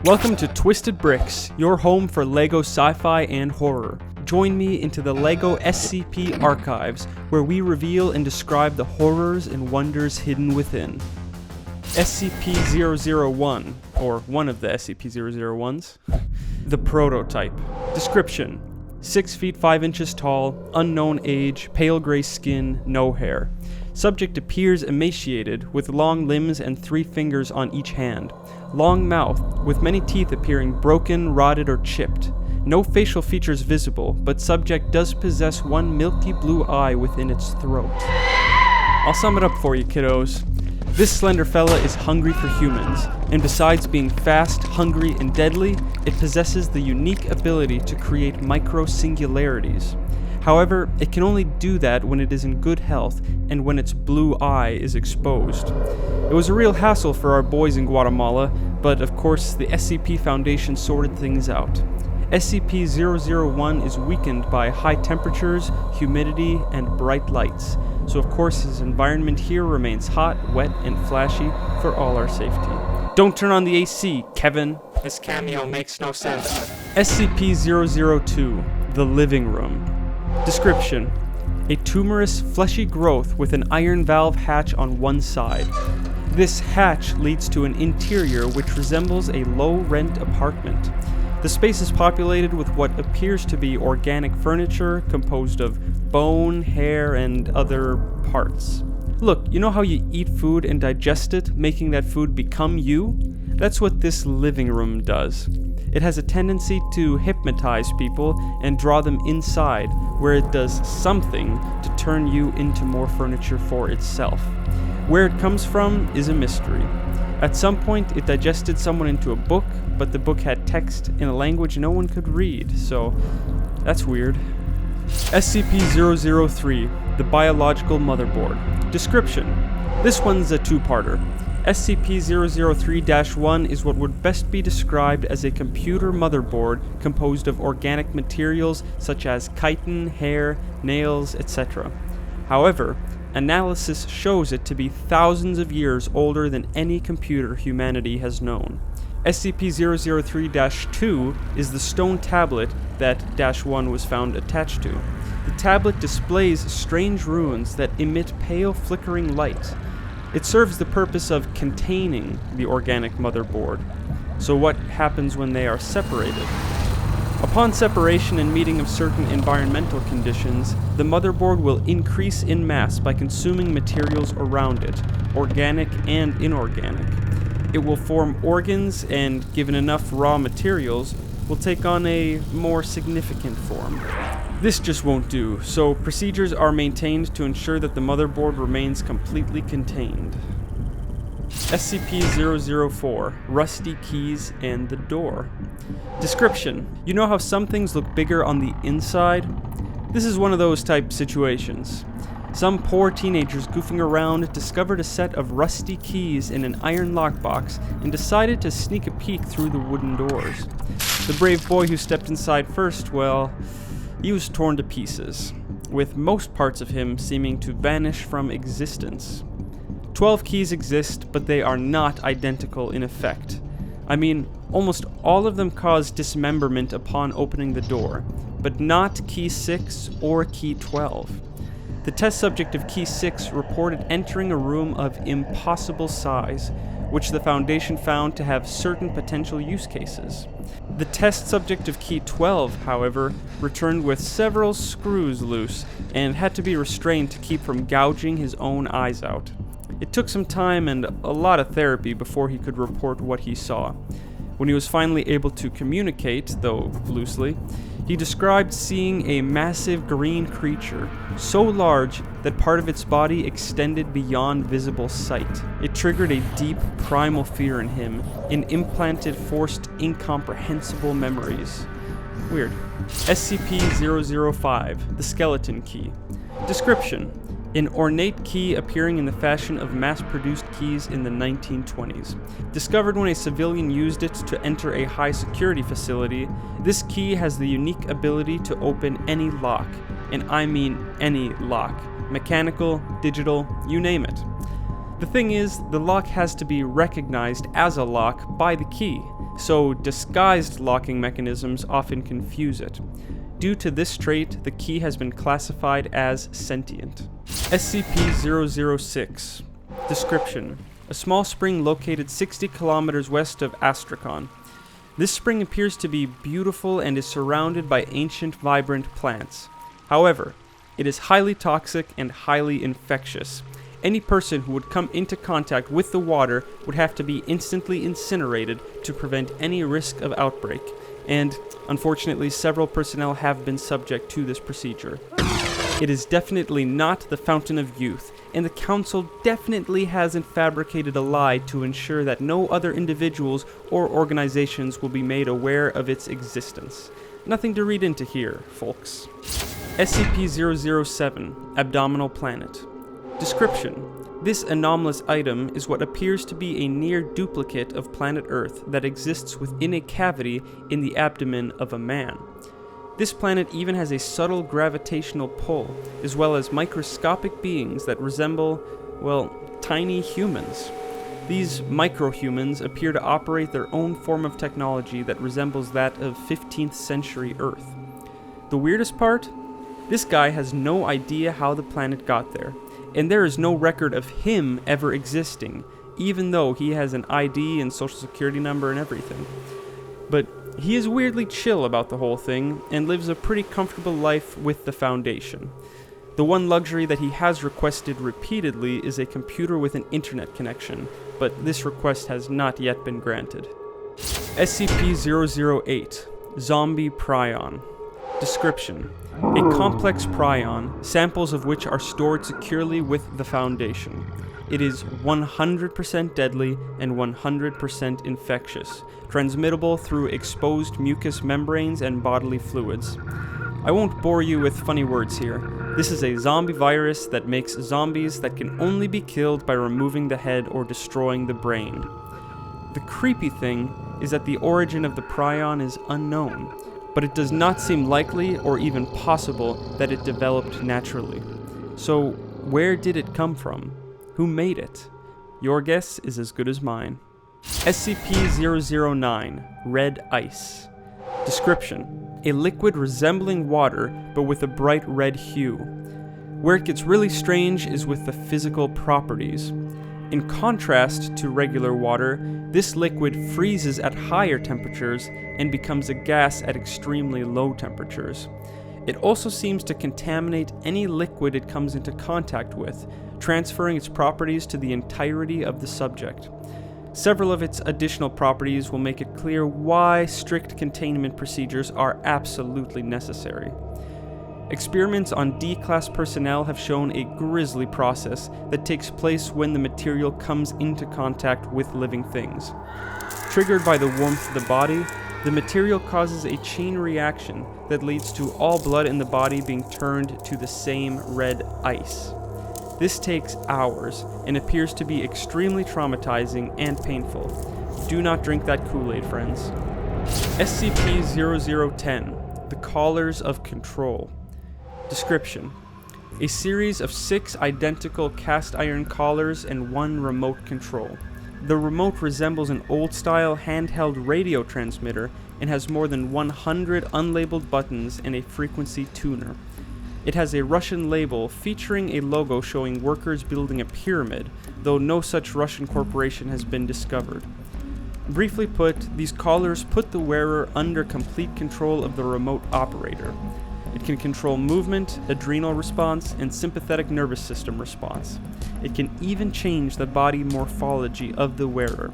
Welcome to Twisted Bricks, your home for LEGO sci-fi and horror. Join me into the LEGO SCP archives, where we reveal and describe the horrors and wonders hidden within. SCP-001, or one of the SCP-001s. The Prototype. Description: 6 feet 5 inches tall, unknown age, pale gray skin, no hair. Subject appears emaciated, with long limbs and 3 fingers on each hand. Long mouth, with many teeth appearing broken, rotted, or chipped. No facial features visible, but subject does possess one milky blue eye within its throat. I'll sum it up for you, kiddos. This slender fella is hungry for humans, and besides being fast, hungry, and deadly, it possesses the unique ability to create micro-singularities. However, it can only do that when it is in good health and when its blue eye is exposed. It was a real hassle for our boys in Guatemala, but of course the SCP Foundation sorted things out. SCP-001 is weakened by high temperatures, humidity, and bright lights, so of course his environment here remains hot, wet, and flashy for all our safety. Don't turn on the AC, Kevin. This cameo makes no sense. SCP-002, the Living Room. Description: a tumorous, fleshy growth with an iron valve hatch on one side. This hatch leads to an interior which resembles a low-rent apartment. The space is populated with what appears to be organic furniture composed of bone, hair, and other parts. Look, you know how you eat food and digest it, making that food become you? That's what this living room does. It has a tendency to hypnotize people and draw them inside, where it does something to turn you into more furniture for itself. Where it comes from is a mystery. At some point, it digested someone into a book, but the book had text in a language no one could read, so that's weird. SCP-003, the Biological Motherboard. Description: this one's a two-parter. SCP-003-1 is what would best be described as a computer motherboard composed of organic materials such as chitin, hair, nails, etc. However, analysis shows it to be thousands of years older than any computer humanity has known. SCP-003-2 is the stone tablet that -1 was found attached to. The tablet displays strange runes that emit pale flickering light. It serves the purpose of containing the organic motherboard. So what happens when they are separated? Upon separation and meeting of certain environmental conditions, the motherboard will increase in mass by consuming materials around it, organic and inorganic. It will form organs and, given enough raw materials, will take on a more significant form. This just won't do, so procedures are maintained to ensure that the motherboard remains completely contained. SCP-004, Rusty Keys and the Door. Description: you know how some things look bigger on the inside? This is one of those type situations. Some poor teenagers goofing around discovered a set of rusty keys in an iron lockbox and decided to sneak a peek through the wooden doors. The brave boy who stepped inside first, well, he was torn to pieces, with most parts of him seeming to vanish from existence. 12 keys exist, but they are not identical in effect. I mean, almost all of them cause dismemberment upon opening the door, but not key 6 or key 12. The test subject of key 6 reported entering a room of impossible size, which the Foundation found to have certain potential use cases. The test subject of key 12, however, returned with several screws loose and had to be restrained to keep from gouging his own eyes out. It took some time and a lot of therapy before he could report what he saw. When he was finally able to communicate, though loosely, he described seeing a massive green creature, so large that part of its body extended beyond visible sight. It triggered a deep, primal fear in him and implanted forced, incomprehensible memories. Weird. SCP-005, the Skeleton Key. Description: an ornate key appearing in the fashion of mass-produced keys in the 1920s. Discovered when a civilian used it to enter a high-security facility, this key has the unique ability to open any lock, and I mean any lock. Mechanical, digital, you name it. The thing is, the lock has to be recognized as a lock by the key, so disguised locking mechanisms often confuse it. Due to this trait, the key has been classified as sentient. SCP-006. Description: a small spring located 60 kilometers west of Astrakhan. This spring appears to be beautiful and is surrounded by ancient, vibrant plants. However, it is highly toxic and highly infectious. Any person who would come into contact with the water would have to be instantly incinerated to prevent any risk of outbreak, and unfortunately several personnel have been subject to this procedure. It is definitely not the Fountain of Youth, and the Council definitely hasn't fabricated a lie to ensure that no other individuals or organizations will be made aware of its existence. Nothing to read into here, folks. SCP-007, Abdominal Planet. Description: this anomalous item is what appears to be a near duplicate of planet Earth that exists within a cavity in the abdomen of a man. This planet even has a subtle gravitational pull, as well as microscopic beings that resemble, well, tiny humans. These microhumans appear to operate their own form of technology that resembles that of 15th century Earth. The weirdest part? This guy has no idea how the planet got there, and there is no record of him ever existing, even though he has an ID and social security number and everything. But he is weirdly chill about the whole thing, and lives a pretty comfortable life with the Foundation. The one luxury that he has requested repeatedly is a computer with an internet connection, but this request has not yet been granted. SCP-008, Zombie Prion. Description: a complex prion, samples of which are stored securely with the Foundation. It is 100% deadly and 100% infectious, transmittable through exposed mucous membranes and bodily fluids. I won't bore you with funny words here. This is a zombie virus that makes zombies that can only be killed by removing the head or destroying the brain. The creepy thing is that the origin of the prion is unknown, but it does not seem likely or even possible that it developed naturally. So, where did it come from? Who made it? Your guess is as good as mine. SCP-009, Red Ice. Description: a liquid resembling water, but with a bright red hue. Where it gets really strange is with the physical properties. In contrast to regular water, this liquid freezes at higher temperatures and becomes a gas at extremely low temperatures. It also seems to contaminate any liquid it comes into contact with, transferring its properties to the entirety of the subject. Several of its additional properties will make it clear why strict containment procedures are absolutely necessary. Experiments on D-Class personnel have shown a grisly process that takes place when the material comes into contact with living things. Triggered by the warmth of the body, the material causes a chain reaction that leads to all blood in the body being turned to the same red ice. This takes hours and appears to be extremely traumatizing and painful. Do not drink that Kool-Aid, friends. SCP-0010, The Collars of Control. Description: a series of 6 identical cast iron collars and 1 remote control. The remote resembles an old-style handheld radio transmitter and has more than 100 unlabeled buttons and a frequency tuner. It has a Russian label featuring a logo showing workers building a pyramid, though no such Russian corporation has been discovered. Briefly put, these collars put the wearer under complete control of the remote operator. It can control movement, adrenal response, and sympathetic nervous system response. It can even change the body morphology of the wearer.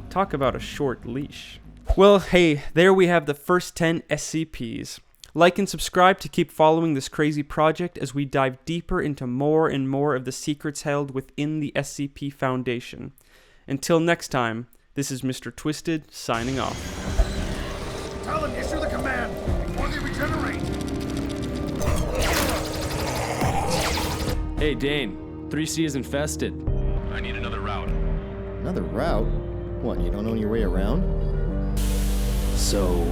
Talk about a short leash. Well, hey, there we have the first 10 SCPs. Like and subscribe to keep following this crazy project as we dive deeper into more and more of the secrets held within the SCP Foundation. Until next time, this is Mr. Twisted signing off. Talon, issue the command before they regenerate. Hey, Dane. 3C is infested. I need another route. Another route? What, you don't know your way around? So,